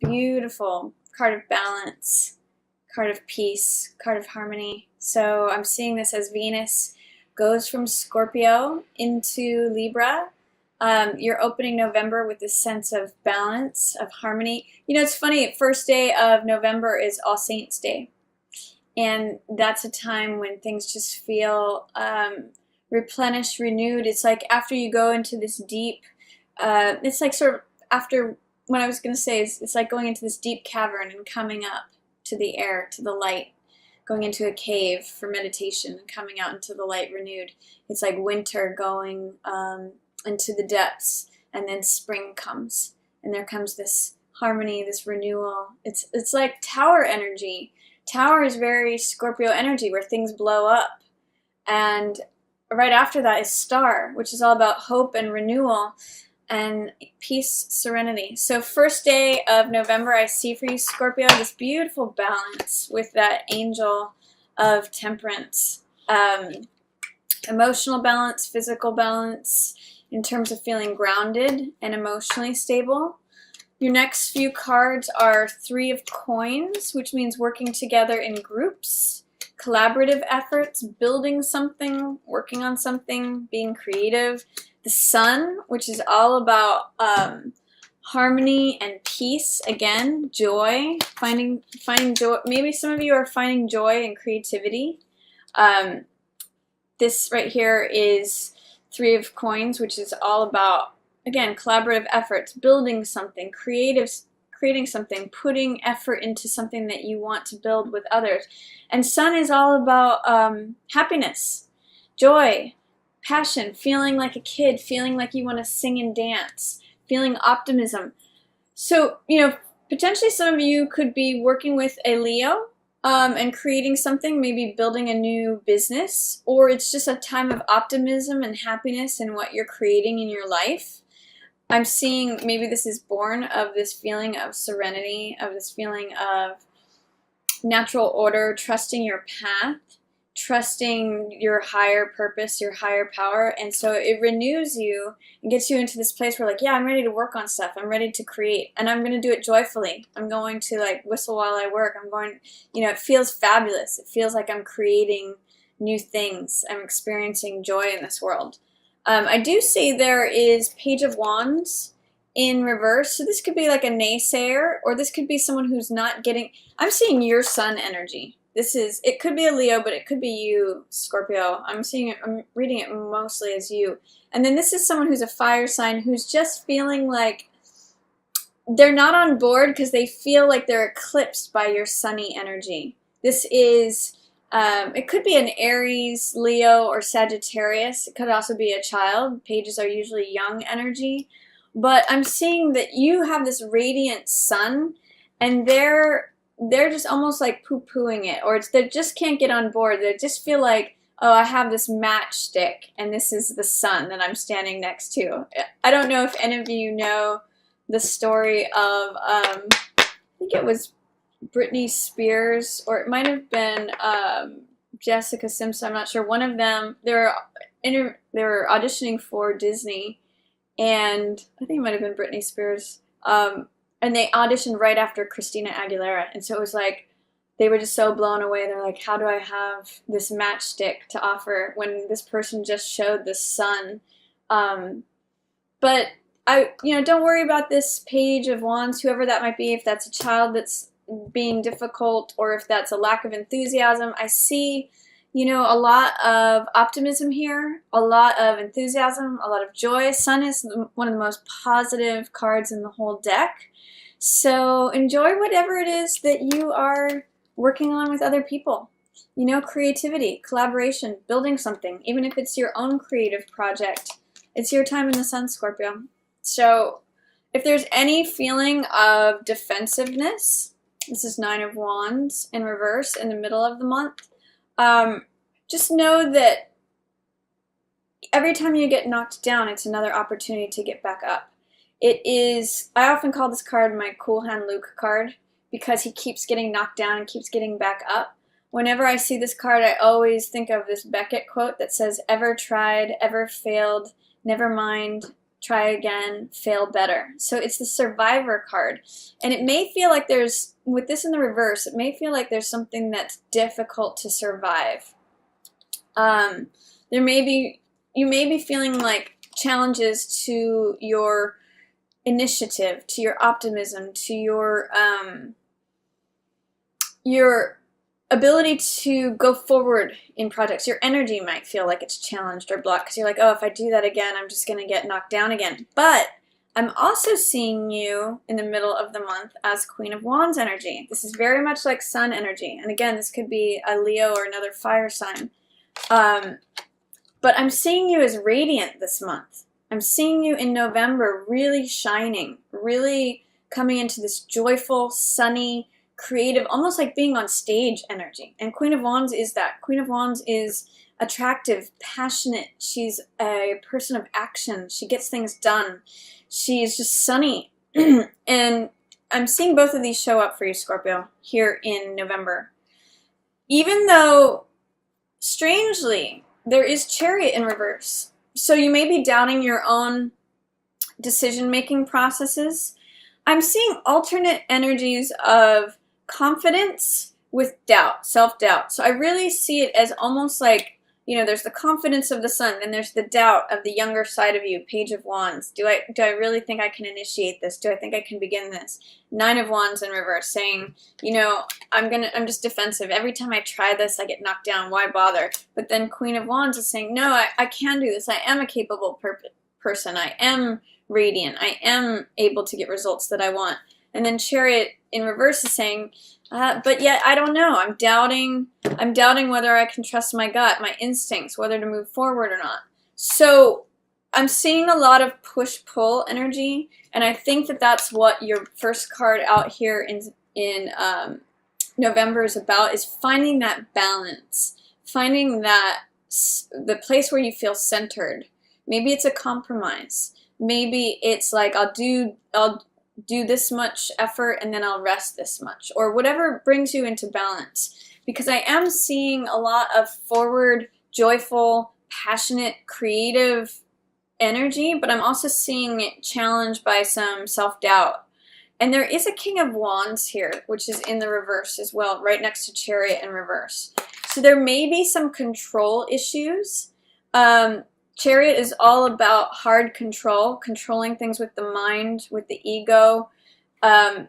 Beautiful card of balance, card of peace, card of harmony. So I'm seeing this as Venus goes from Scorpio into Libra. You're opening November with this sense of balance, of harmony. You know, it's funny, first day of November is All Saints Day. And that's a time when things just feel replenished, renewed. It's like after you go into this deep, it's like sort of after what I was going to say is it's like going into this deep cavern and coming up to the air, to the light, going into a cave for meditation and coming out into the light renewed. It's like winter going into the depths, and then spring comes, and there comes this harmony, this renewal. It's like tower energy. Tower is very Scorpio energy where things blow up. And right after that is Star, which is all about hope and renewal and peace, serenity. So first day of November, I see for you, Scorpio, this beautiful balance with that angel of temperance. Emotional balance, physical balance, in terms of feeling grounded and emotionally stable. Your next few cards are Three of Coins, which means working together in groups, collaborative efforts, building something, working on something, being creative. The Sun, which is all about harmony and peace. Again, joy, finding joy. Maybe some of you are finding joy and creativity. This right here is Three of Coins, which is all about, again, collaborative efforts, building something, creating something, putting effort into something that you want to build with others. And Sun is all about happiness, joy, passion, feeling like a kid, feeling like you want to sing and dance, feeling optimism. So, you know, potentially some of you could be working with a Leo and creating something, maybe building a new business, or it's just a time of optimism and happiness in what you're creating in your life. I'm seeing maybe this is born of this feeling of serenity, of this feeling of natural order, trusting your path, trusting your higher purpose, your higher power. And so it renews you and gets you into this place where like, yeah, I'm ready to work on stuff. I'm ready to create, and I'm going to do it joyfully. I'm going to like whistle while I work. I'm going, you know, it feels fabulous. It feels like I'm creating new things. I'm experiencing joy in this world. I do see there is Page of Wands in reverse. So this could be like a naysayer, or this could be someone who's not getting, I'm seeing your Sun energy. It could be a Leo, but it could be you, Scorpio. I'm reading it mostly as you. And then this is someone who's a fire sign who's just feeling like they're not on board because they feel like they're eclipsed by your sunny energy. This is, it could be an Aries, Leo, or Sagittarius. It could also be a child. Pages are usually young energy. But I'm seeing that you have this radiant sun, and they're just almost like poo-pooing it, or they just can't get on board. They just feel like, oh, I have this matchstick, and this is the sun that I'm standing next to. I don't know if any of you know the story of, I think it was Britney Spears, or it might have been Jessica Simpson. I'm not sure. One of them, they were auditioning for Disney, and I think it might have been Britney Spears. And they auditioned right after Christina Aguilera. And so it was like, they were just so blown away. They're like, how do I have this matchstick to offer when this person just showed the sun? But don't worry about this Page of Wands, whoever that might be, if that's a child that's being difficult, or if that's a lack of enthusiasm. I see, you know, a lot of optimism here, a lot of enthusiasm, a lot of joy. Sun is one of the most positive cards in the whole deck. So enjoy whatever it is that you are working on with other people. You know, creativity, collaboration, building something, even if it's your own creative project. It's your time in the sun, Scorpio. So if there's any feeling of defensiveness, this is Nine of Wands in reverse in the middle of the month. Just know that every time you get knocked down, it's another opportunity to get back up. It is, I often call this card my Cool Hand Luke card, because he keeps getting knocked down and keeps getting back up. Whenever I see this card, I always think of this Beckett quote that says, ever tried, ever failed, never mind, try again, fail better. So it's the Survivor card. And it may feel like there's, with this in the reverse, it may feel like there's something that's difficult to survive. You may be feeling like challenges to your initiative, to your optimism, to your ability to go forward in projects. Your energy might feel like it's challenged or blocked because you're like, oh, if I do that again, I'm just going to get knocked down again. But I'm also seeing you in the middle of the month as Queen of Wands energy. This is very much like Sun energy. And again, this could be a Leo or another fire sign. But I'm seeing you as radiant this month. I'm seeing you in November really shining, really coming into this joyful, sunny, creative, almost like being on stage energy. And Queen of Wands is that. Queen of Wands is attractive, passionate. She's a person of action. She gets things done. She's just sunny. And I'm seeing both of these show up for you, Scorpio, here in November. Even though, strangely, there is Chariot in reverse. So you may be doubting your own decision-making processes. I'm seeing alternate energies of confidence with doubt, self-doubt. So I really see it as almost like, you know, there's the confidence of the Sun, and there's the doubt of the younger side of you, Page of Wands. Do I really think I can initiate this? Do I think I can begin this? 9 of Wands in reverse, saying, you know, I'm just defensive. Every time I try this, I get knocked down. Why bother? But then Queen of Wands is saying, no, I can do this. I am a capable person. I am radiant. I am able to get results that I want. And then Chariot in reverse is saying, but yet I don't know. I'm doubting whether I can trust my gut, my instincts, whether to move forward or not. So I'm seeing a lot of push-pull energy, and I think that that's what your first card out here in November is about, is finding that balance, finding that the place where you feel centered. Maybe it's a compromise. Maybe it's like I'll do this much effort and then I'll rest this much, or whatever brings you into balance. Because I am seeing a lot of forward, joyful, passionate, creative energy, but I'm also seeing it challenged by some self-doubt. And there is a King of Wands here, which is in the reverse as well, right next to Chariot in reverse. So there may be some control issues. Chariot is all about hard control, controlling things with the mind, with the ego. And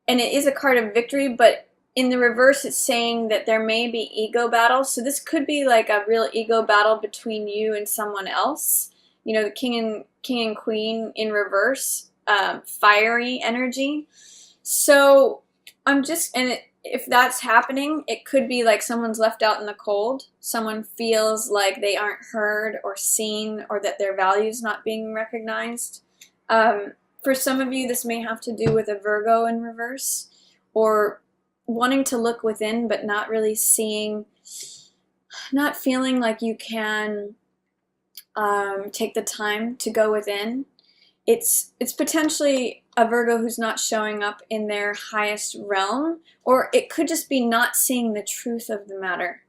it is a card of victory, but in the reverse, it's saying that there may be ego battles. So this could be like a real ego battle between you and someone else. You know, the king and queen in reverse, fiery energy. So if that's happening, it could be like someone's left out in the cold. Someone feels like they aren't heard or seen, or that their value's not being recognized. For some of you, this may have to do with a Virgo in reverse, or wanting to look within but not really seeing, not feeling like you can take the time to go within. It's potentially a Virgo who's not showing up in their highest realm, or it could just be not seeing the truth of the matter.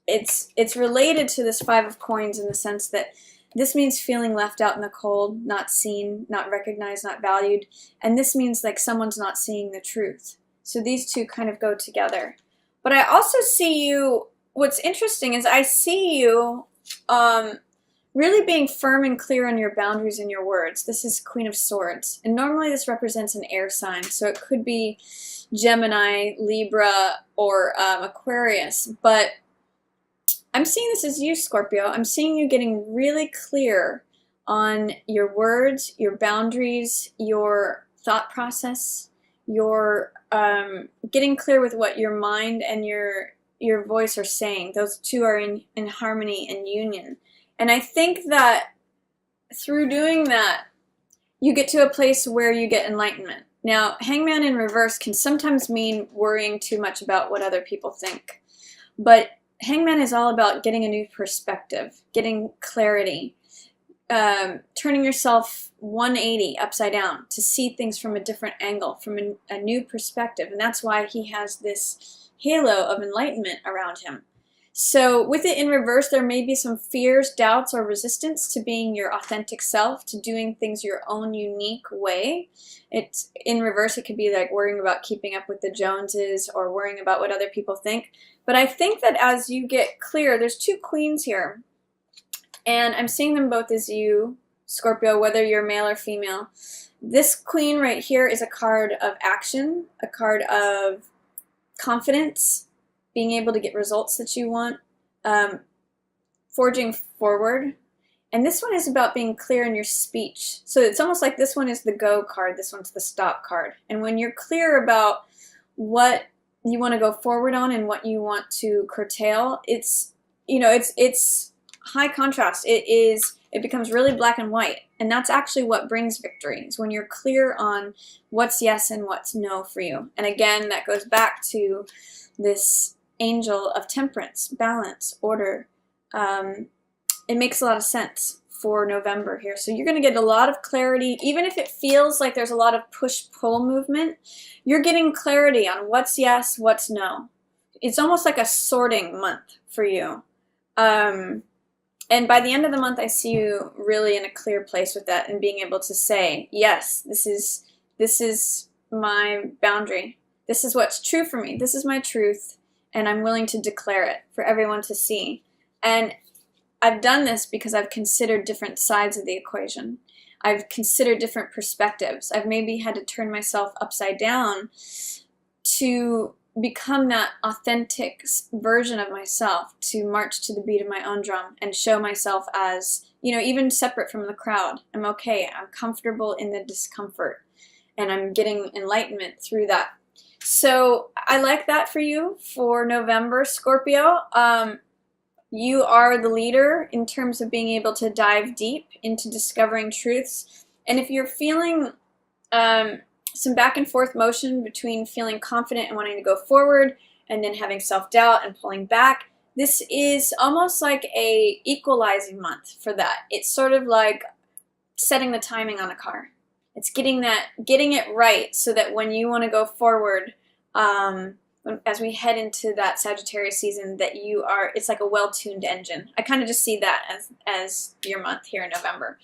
It's related to this 5 of Coins in the sense that this means feeling left out in the cold, not seen, not recognized, not valued, and this means like someone's not seeing the truth. So these two kind of go together. But I also see you, what's interesting is I see you really being firm and clear on your boundaries and your words. This is Queen of Swords. And normally this represents an air sign. So it could be Gemini, Libra, or Aquarius. But I'm seeing this as you, Scorpio. I'm seeing you getting really clear on your words, your boundaries, your thought process, your getting clear with what your mind and your voice are saying. Those two are in harmony and union. And I think that through doing that, you get to a place where you get enlightenment. Now, Hangman in reverse can sometimes mean worrying too much about what other people think. But Hangman is all about getting a new perspective, getting clarity, turning yourself 180 upside down to see things from a different angle, from a new perspective. And that's why he has this halo of enlightenment around him. So with it in reverse, there may be some fears, doubts, or resistance to being your authentic self, to doing things your own unique way. It's in reverse, it could be like worrying about keeping up with the Joneses or worrying about what other people think. But I think that as you get clear, there's two queens here, and I'm seeing them both as you, Scorpio, whether you're male or female. This queen right here is a card of action, a card of confidence, being able to get results that you want, forging forward. And this one is about being clear in your speech. So it's almost like this one is the go card, this one's the stop card. And when you're clear about what you want to go forward on and what you want to curtail, it's, you know, it's high contrast. It becomes really black and white. And that's actually what brings victory, is when you're clear on what's yes and what's no for you. And again, that goes back to this angel of temperance, balance, order. It makes a lot of sense for November here. So you're going to get a lot of clarity. Even if it feels like there's a lot of push-pull movement, you're getting clarity on what's yes, what's no. It's almost like a sorting month for you. And by the end of the month, I see you really in a clear place with that and being able to say, yes, this is my boundary. This is what's true for me. This is my truth, and I'm willing to declare it for everyone to see. And I've done this because I've considered different sides of the equation. I've considered different perspectives. I've maybe had to turn myself upside down to become that authentic version of myself, to march to the beat of my own drum and show myself as, you know, even separate from the crowd. I'm okay. I'm comfortable in the discomfort, and I'm getting enlightenment through that. So I like that for you for November, Scorpio. You are the leader in terms of being able to dive deep into discovering truths. And if you're feeling some back and forth motion between feeling confident and wanting to go forward and then having self-doubt and pulling back, this is almost like a equalizing month for that. It's sort of like setting the timing on a car. It's getting it right so that when you want to go forward, as we head into that Sagittarius season, that it's like a well-tuned engine. I kind of just see that as your month here in November.